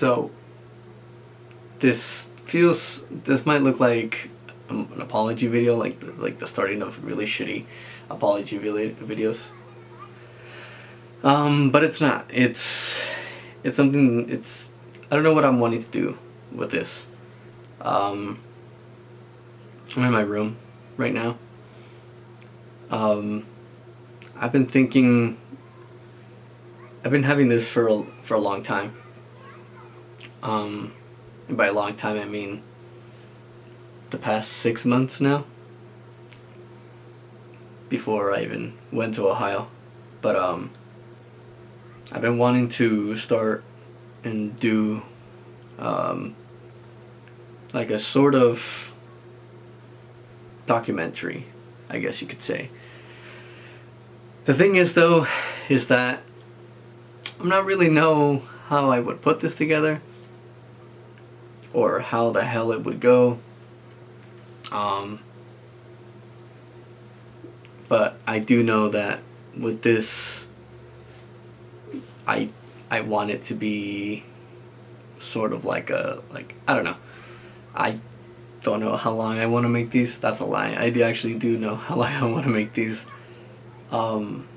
So this might look like an apology video, like the starting of really shitty apology videos. But it's not. It's something. I don't know what I'm wanting to do with this. I'm in my room right now. I've been thinking. I've been having this for a long time. And by a long time I mean the past 6 months now. Before I even went to Ohio, but I've been wanting to start and do like a sort of documentary, I guess you could say. The thing is though, is that I'm not really know how I would put this together or how the hell it would go. But I do know that with this, I want it to be sort of like I don't know. I don't know how long I want to make these. That's a lie. I actually do know how long I want to make these. And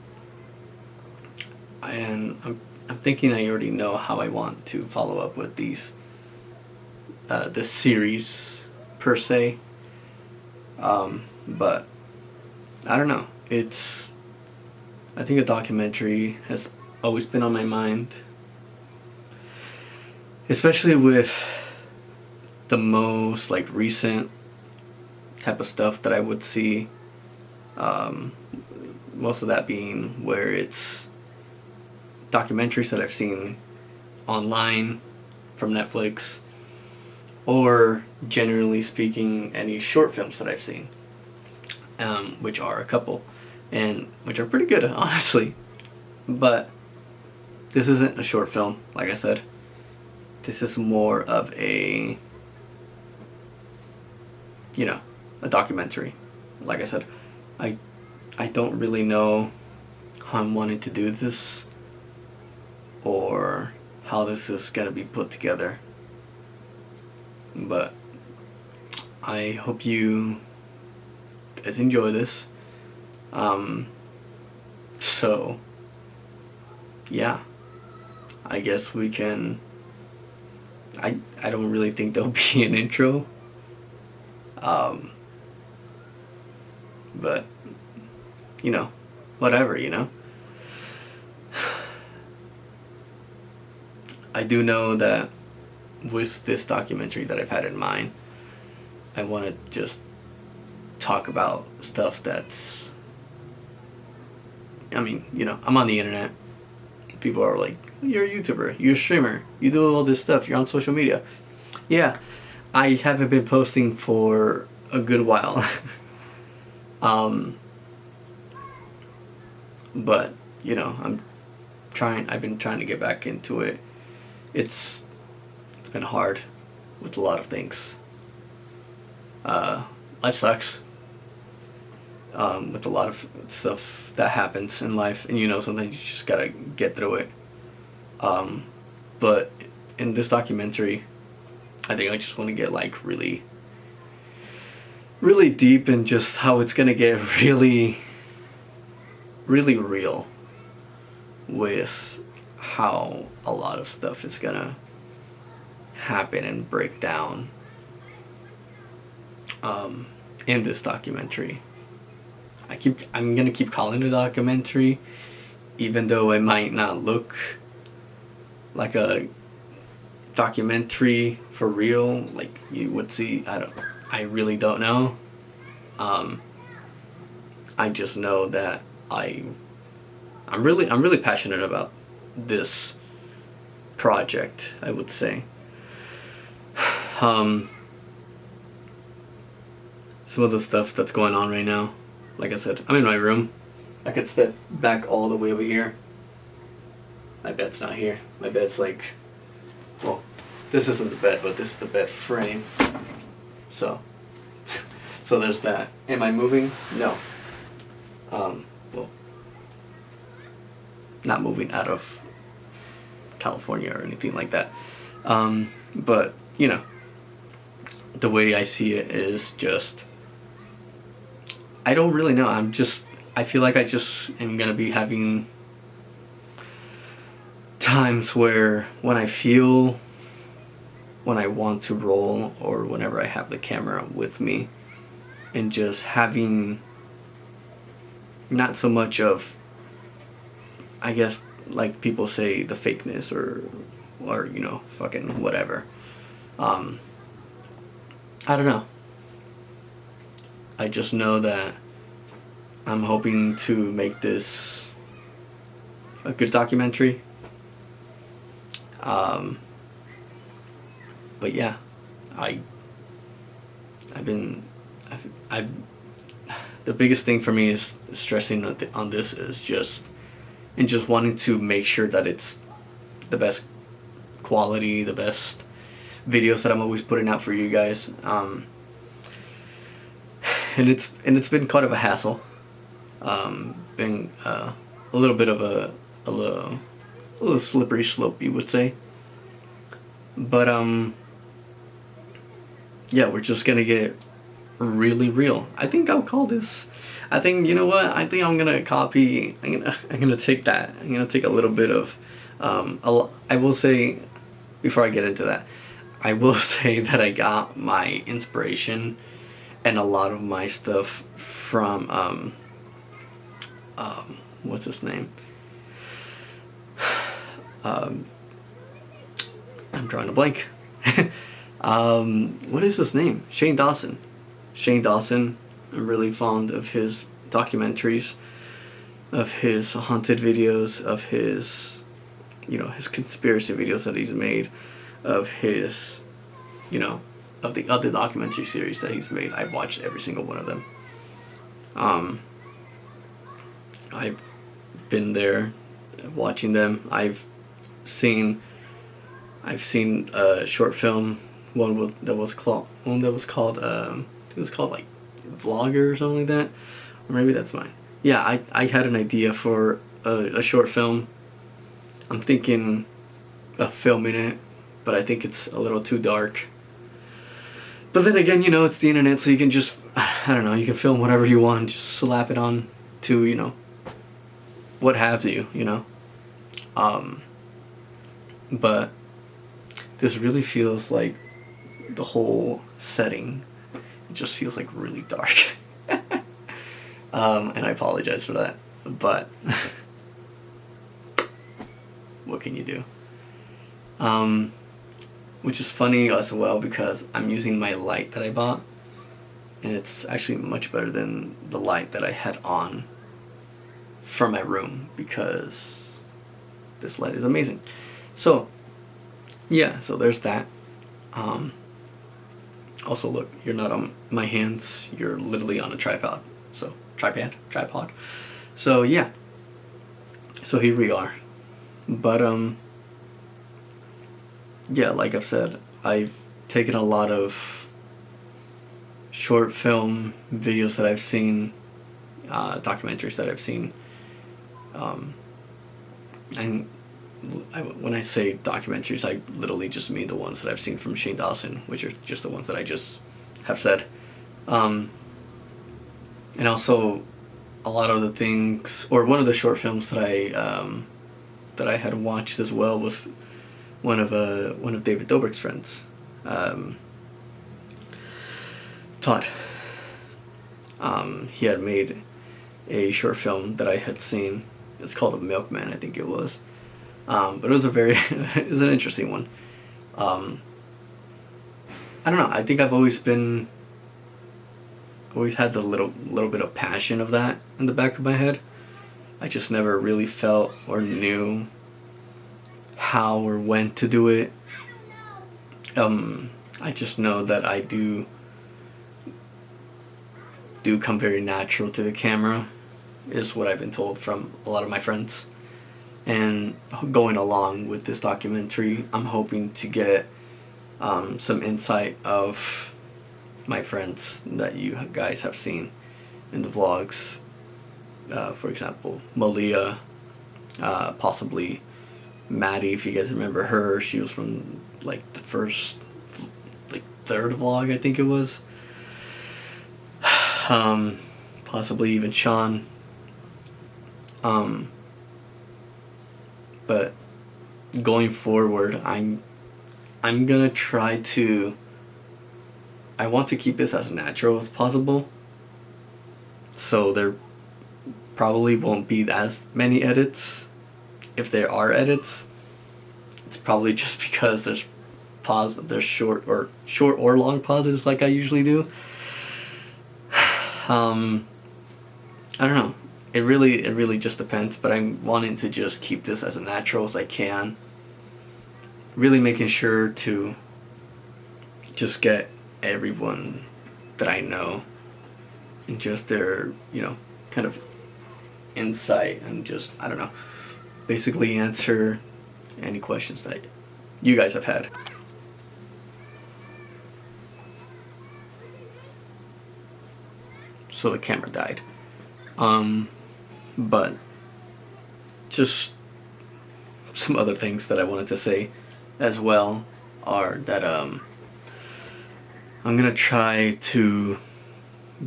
I'm thinking I already know how I want to follow up with these. This series per se. But I don't know. I think a documentary has always been on my mind. Especially with the most recent type of stuff that I would see. Most of that being where it's documentaries that I've seen online from Netflix, or generally speaking any short films that I've seen, which are a couple, and which are pretty good honestly. But this isn't a short film, like I said. This is more of a documentary. Like I said, I don't really know how I'm wanting to do this or how this is gonna be put together. But I hope you guys enjoy this. So yeah, I guess we can. I don't really think there'll be an intro. But whatever, I do know that with this documentary that I've had in mind, I want to just talk about stuff that's, I'm on the internet. People are like, you're a YouTuber, you're a streamer, you do all this stuff, you're on social media. Yeah, I haven't been posting for a good while. But I've been trying to get back into it. It's been hard with a lot of things. Life sucks. With a lot of stuff that happens in life, and sometimes you just gotta get through it. But in this documentary, I think I just want to get really, really deep in just how it's gonna get really, really real with how a lot of stuff is gonna happen and break down in this documentary. I'm gonna keep calling it a documentary, even though it might not look like a documentary for real, like you would see. I really don't know. I just know that I'm really passionate about this project, I would say. Some of the stuff that's going on right now, like I said, I'm in my room. I could step back all the way over here. My bed's not here. My bed's well, this isn't the bed, but this is the bed frame. So there's that. Am I moving? No. Well, not moving out of California or anything like that. But you know, the way I see it is just, I don't really know. I feel like I just am gonna be having times where when I want to roll, or whenever I have the camera with me, and just having not so much of, I guess, like people say, the fakeness, or you know, fucking whatever. I don't know. I just know that I'm hoping to make this a good documentary. But yeah, I've the biggest thing for me is stressing on this is just wanting to make sure that it's the best quality, the best videos that I'm always putting out for you guys. And it's been kind of a hassle. Been a little bit of a little slippery slope, you would say. But yeah, we're just gonna get really real. I think I'll call this. I think, you know what? I think I'm gonna copy. I'm gonna take that. I'm gonna take a little bit of. I will say, before I get into that, I will say that I got my inspiration and a lot of my stuff from what's his name? I'm drawing a blank. What is his name? Shane Dawson. I'm really fond of his documentaries, of his haunted videos, of his, you know, his conspiracy videos that he's made, of his, you know, of the other documentary series that he's made. I've watched every single one of them. I've been there watching them. I've seen a short film, one that was called I think it was called like Vlogger or something like that, or maybe that's mine. Yeah, I had an idea for a short film. I'm thinking of filming it, but I think it's a little too dark. But then again, you know, it's the internet, so you can just, I don't know, you can film whatever you want, just slap it on to, you know, what have you, you know. But this really feels like the whole setting, it just feels like really dark. And I apologize for that, but what can you do? Which is funny as well, because I'm using my light that I bought, and it's actually much better than the light that I had on from my room, because this light is amazing. So yeah, so there's that. Also, look, you're not on my hands, you're literally on a tripod. So tripod. So yeah, so here we are. But yeah, like I've said, I've taken a lot of short film videos that I've seen, documentaries that I've seen, and when I say documentaries, I literally just mean the ones that I've seen from Shane Dawson, which are just the ones that I just have said. And also a lot of the things, or one of the short films that I had watched as well was one of David Dobrik's friends, Todd. He had made a short film that I had seen. It's called The Milkman, I think it was. But it was it was an interesting one. I don't know, I think I've always had the little bit of passion of that in the back of my head. I just never really felt or knew how or when to do it. I just know that I do come very natural to the camera, is what I've been told from a lot of my friends. And going along with this documentary, I'm hoping to get some insight of my friends that you guys have seen in the vlogs. For example, Malia, possibly Maddie, if you guys remember her, she was from like the first, like third vlog, I think it was. Possibly even Sean. But going forward, I'm gonna try to. I want to keep this as natural as possible. So there probably won't be as many edits. If there are edits, it's probably just because there's short or long pauses like I usually do. I don't know. It really just depends, but I'm wanting to just keep this as natural as I can. Really making sure to just get everyone that I know and just their, kind of insight, and just, I don't know, basically answer any questions that you guys have had. So the camera died. But just some other things that I wanted to say as well are that I'm gonna try to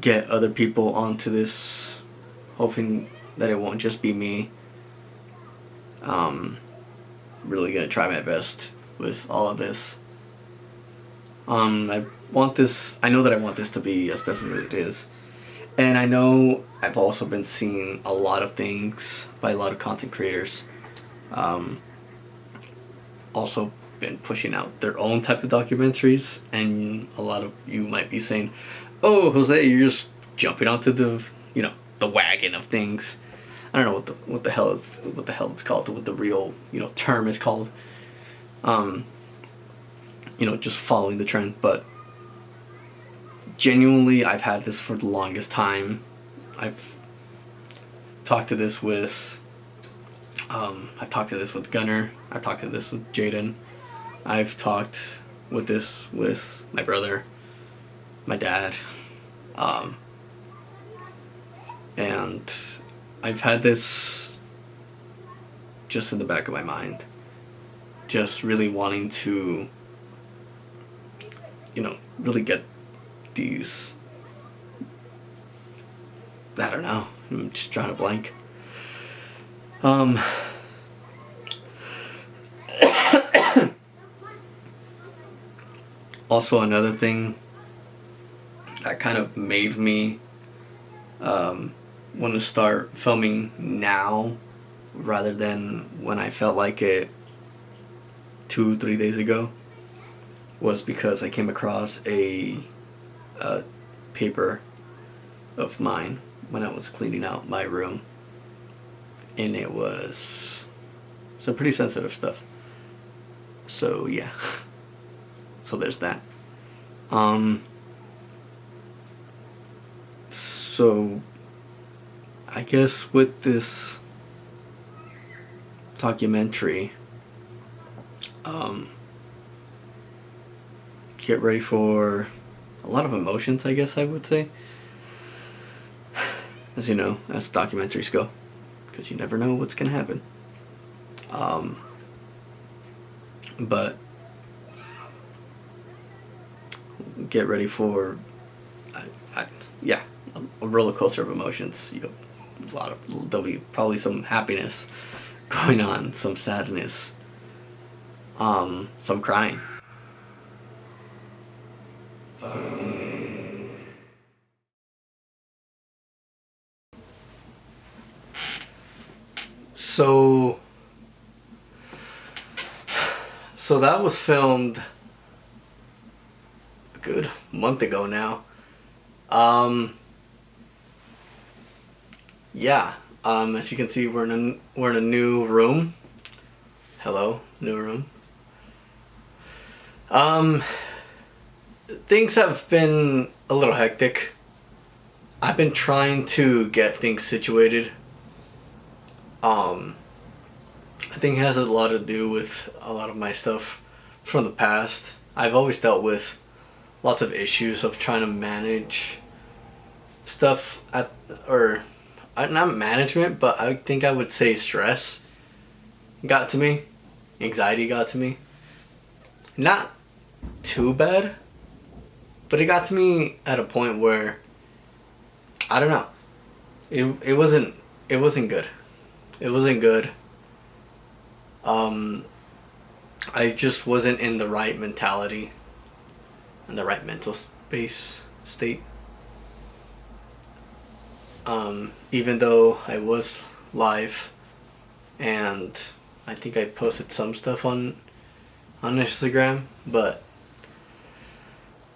get other people onto this, hoping that it won't just be me. Really gonna try my best with all of this. I know that I want this to be as best as it is. And I know I've also been seeing a lot of things by a lot of content creators. Also been pushing out their own type of documentaries, and a lot of you might be saying, "Oh, Jose, you're just jumping onto the wagon of things." I don't know what the hell it's called, what the real term is called. Just following the trend, but genuinely, I've had this for the longest time. I've talked to this with Gunner. I've talked to this with Jaden. I've talked with this with my brother, my dad, and I've had this just in the back of my mind, just really wanting to, really get these, I don't know, I'm just drawing a blank. Also, another thing that kind of made me want to start filming now rather than when I felt like it 2-3 days ago was because I came across a paper of mine when I was cleaning out my room, and it was some pretty sensitive stuff. So yeah, so there's that. So I guess with this documentary, get ready for a lot of emotions, I guess I would say. As you know, as documentaries go, because you never know what's gonna happen. But get ready for, a roller coaster of emotions. There'll be probably some happiness going on, some sadness, some crying. So that was filmed a good month ago now. As you can see, we're in a new room. Hello, new room. Things have been a little hectic. I've been trying to get things situated. I think it has a lot to do with a lot of my stuff from the past. I've always dealt with lots of issues of trying to manage stuff not management, but I think I would say stress got to me anxiety got to me. Not too bad, but it got to me at a point where I don't know. It wasn't good. It wasn't good. I just wasn't in the right mentality and the right mental space state. Even though I was live, and I think I posted some stuff on Instagram, but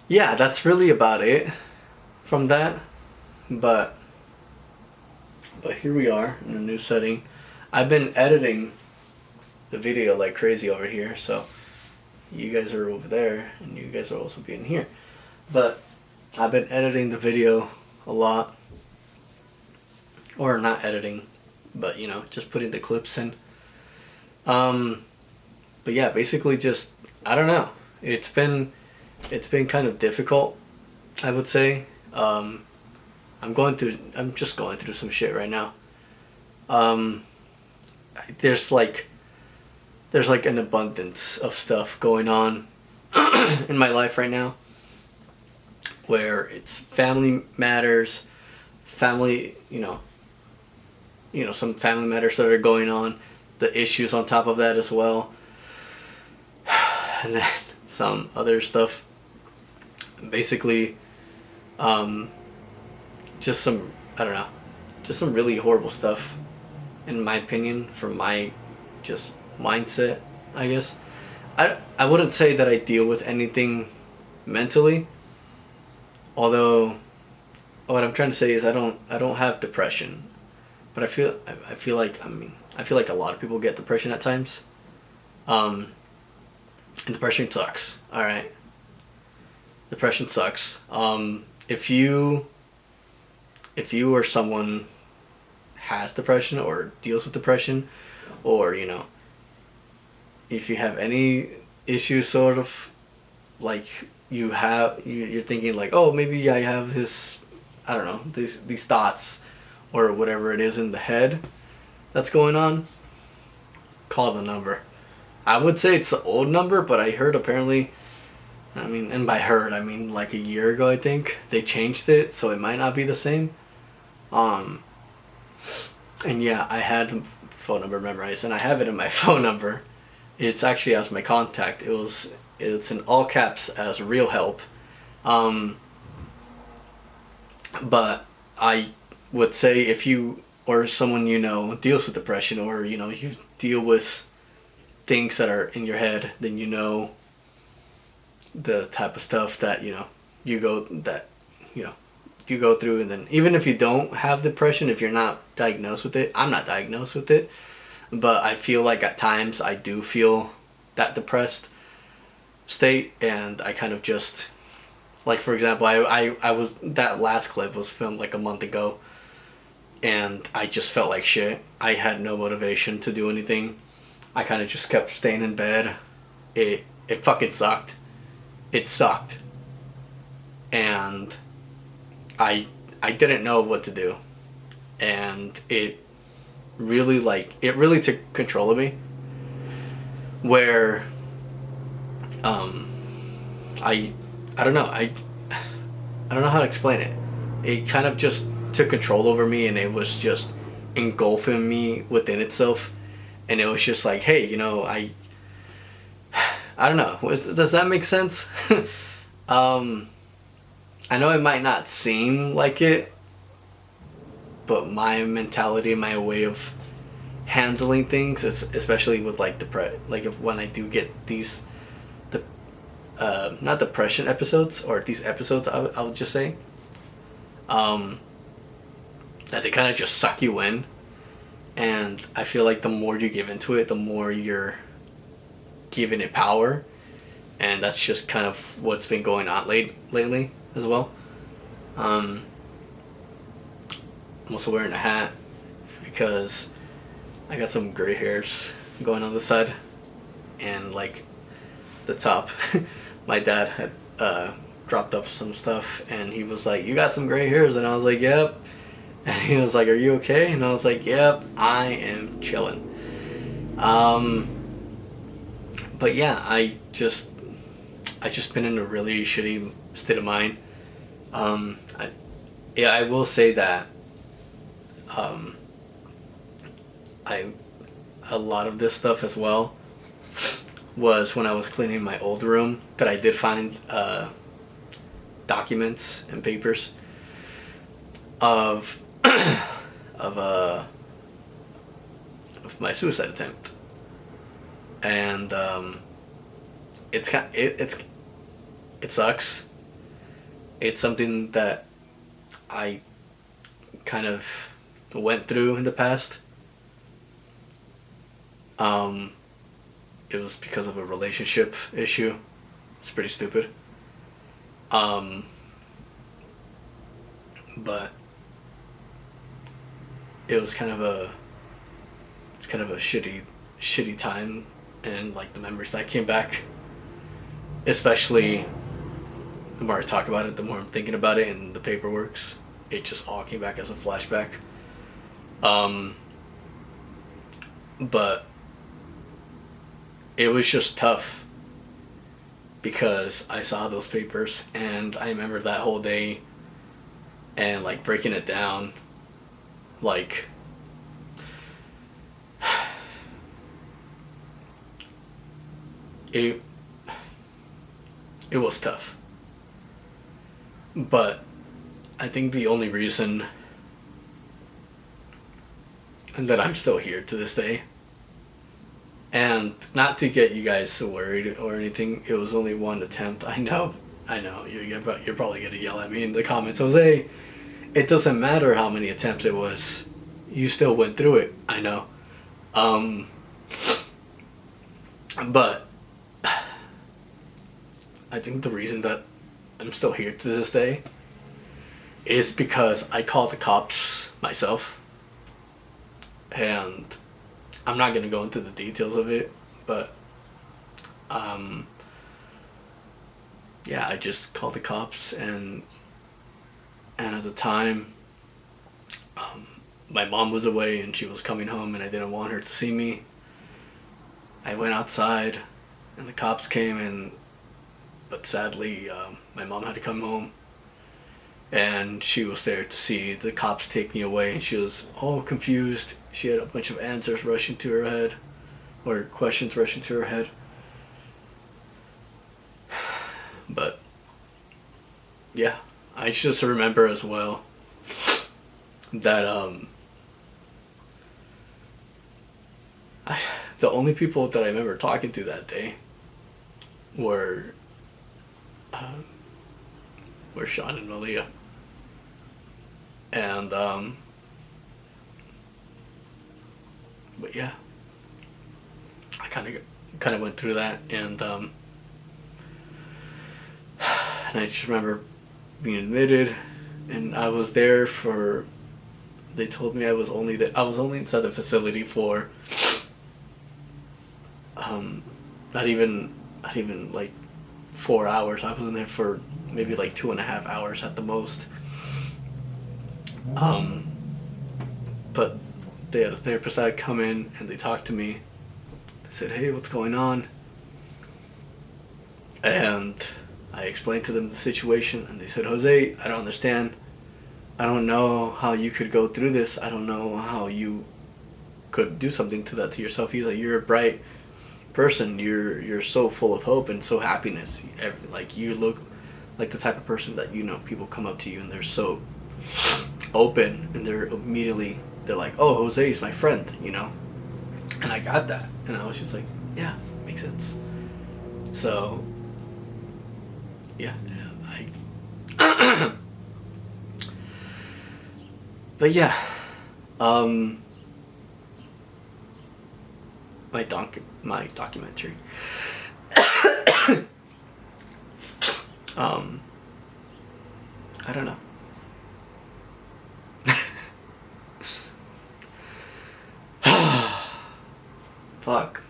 yeah, that's really about it from that. But here we are in a new setting. I've been editing the video like crazy over here, so you guys are over there and you guys are also being here. But I've been editing the video a lot, or not editing, but you know, just putting the clips in. But yeah, basically just, I don't know. It's been kind of difficult, I would say. I'm just going through some shit right now. There's like an abundance of stuff going on in my life right now, where it's family matters, some family matters that are going on, the issues on top of that as well, and then some other stuff. Basically, just some really horrible stuff, in my opinion, from my just mindset, I guess. I wouldn't say that I deal with anything mentally, although what I'm trying to say is I don't have depression, but I feel like a lot of people get depression at times. And depression sucks. All right, depression sucks. If you or someone has depression or deals with depression, or if you have any issues, sort of like you're thinking like, oh, maybe I have this, I don't know, these thoughts or whatever it is in the head that's going on, call the number. I would say it's the old number, but I heard apparently, and by heard I mean like a year ago, I think they changed it, so it might not be the same. And yeah, I had the phone number memorized, and I have it in my phone number. It's actually as my contact. It's in all caps as real help. But I would say if you or someone deals with depression, or you deal with things that are in your head, then the type of stuff that you go through. And then even if you don't have depression, if you're not diagnosed with it, I'm not diagnosed with it, but I feel like at times I do feel that depressed state, and I kind of just, like, for example, I was, that last clip was filmed like a month ago, and I just felt like shit. I had no motivation to do anything. I kind of just kept staying in bed. It fucking sucked. It sucked. And I didn't know what to do. And it really took control of me. Where I don't know. I don't know how to explain it. It kind of just took control over me, and it was just engulfing me within itself. And it was just like, hey, I don't know. Does that make sense? I know it might not seem like it, but my mentality, my way of handling things, especially with like when I do get these, not depression episodes, or these episodes, I would just say, that they kind of just suck you in. And I feel like the more you give into it, the more you're giving it power. And that's just kind of what's been going on lately as well. I'm also wearing a hat because I got some gray hairs going on the side and like the top. My dad had dropped up some stuff, and he was like, "You got some gray hairs," and I was like, "Yep." And he was like, "Are you okay?" And I was like, "Yep, I am chilling." But yeah, I just been in a really shitty state of mind. Um, I, yeah, I will say that um, I a lot of this stuff as well was when I was cleaning my old room that I did find documents and papers of of of my suicide attempt, and it sucks. It's something that I kind of went through in the past. Um, it was because of a relationship issue. It's pretty stupid. Um, but it was kind of a shitty time, and like the memories that came back, especially the more I talk about it, the more I'm thinking about it, and the paperwork's, it just all came back as a flashback. Um, but it was just tough because I saw those papers and I remember that whole day and like breaking it down, like it it was tough. But I think the only reason that I'm still here to this day, and not to get you guys so worried or anything, it was only one attempt. I know, you're probably gonna yell at me in the comments, Jose. It doesn't matter how many attempts it was. You still went through it. I know. Um, but I think the reason that I'm still here to this day is because I called the cops myself. And I'm not gonna go into the details of it, but um, yeah, I just called the cops, and at the time, um, my mom was away and she was coming home, and I didn't want her to see me. I went outside, and the cops came, and but sadly, my mom had to come home, and she was there to see the cops take me away, and she was all confused. She had a bunch of answers rushing to her head, or questions rushing to her head. But yeah, I just remember as well that I, the only people that I remember talking to that day were um, were Sean and Malia, and but yeah, I kind of went through that, and I just remember being admitted, and I was there for. They told me I was only inside the facility for not even like 4 hours. I was in there for maybe like 2.5 hours at the most. But they had a therapist that had come in and they talked to me. They said, "Hey, what's going on?" And I explained to them the situation, and they said, "Jose, I don't understand. I don't know how you could go through this. I don't know how you could do something to that to yourself." He's like, "You're a bright person. You're so full of hope and so happiness. Like you look like the type of person that people come up to you and they're so open, and they're like, oh, Jose is my friend, And I got that, and I was just like, yeah, makes sense. So yeah, I but yeah, my documentary. I don't know. Fuck.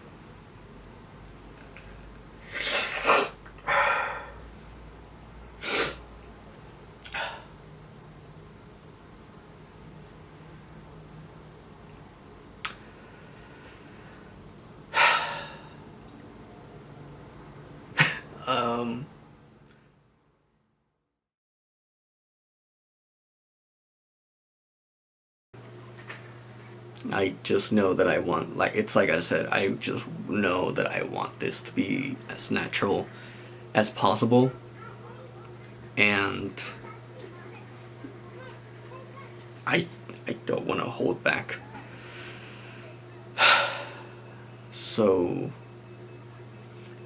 Um, I just know that I want, like, it's like I said, I just know that I want this to be as natural as possible. And I, I don't want to hold back. So,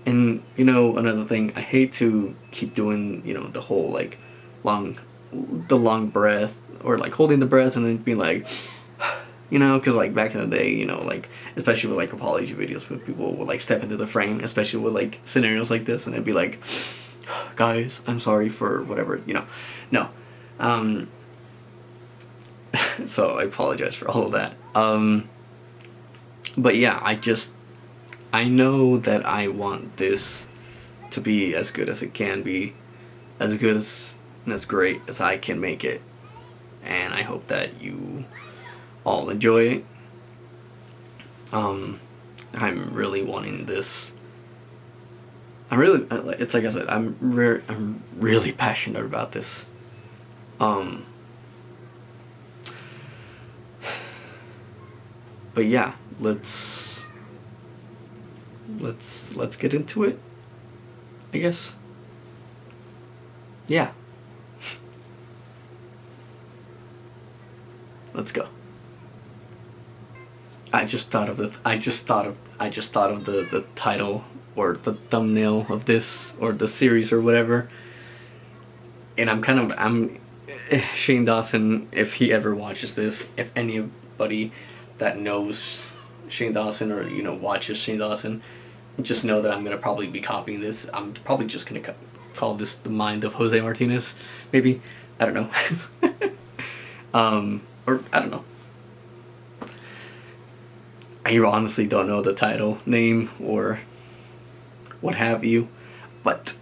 and another thing, I hate to keep doing, the whole like long, the long breath, or like holding the breath and then be like, because like back in the day, like especially with like apology videos, where people would like step into the frame, especially with like scenarios like this, and they'd be like, guys, I'm sorry for whatever, no, um, so I apologize for all of that. But yeah, I know that I want this to be as good as it can be, as good as and as great as I can make it, and I hope that you all enjoy it. I'm really wanting this. It's like I said, I'm really passionate about this. Um, but yeah, let's get into it, I guess. Yeah, let's go. I just thought of the title or the thumbnail of this or the series or whatever. And I'm Shane Dawson, if he ever watches this, if anybody that knows Shane Dawson or watches Shane Dawson, just know that I'm gonna probably be copying this. I'm probably just gonna call this The Mind of Jose Martinez, maybe. I don't know. Or I don't know. I honestly don't know the title, name, or what have you, but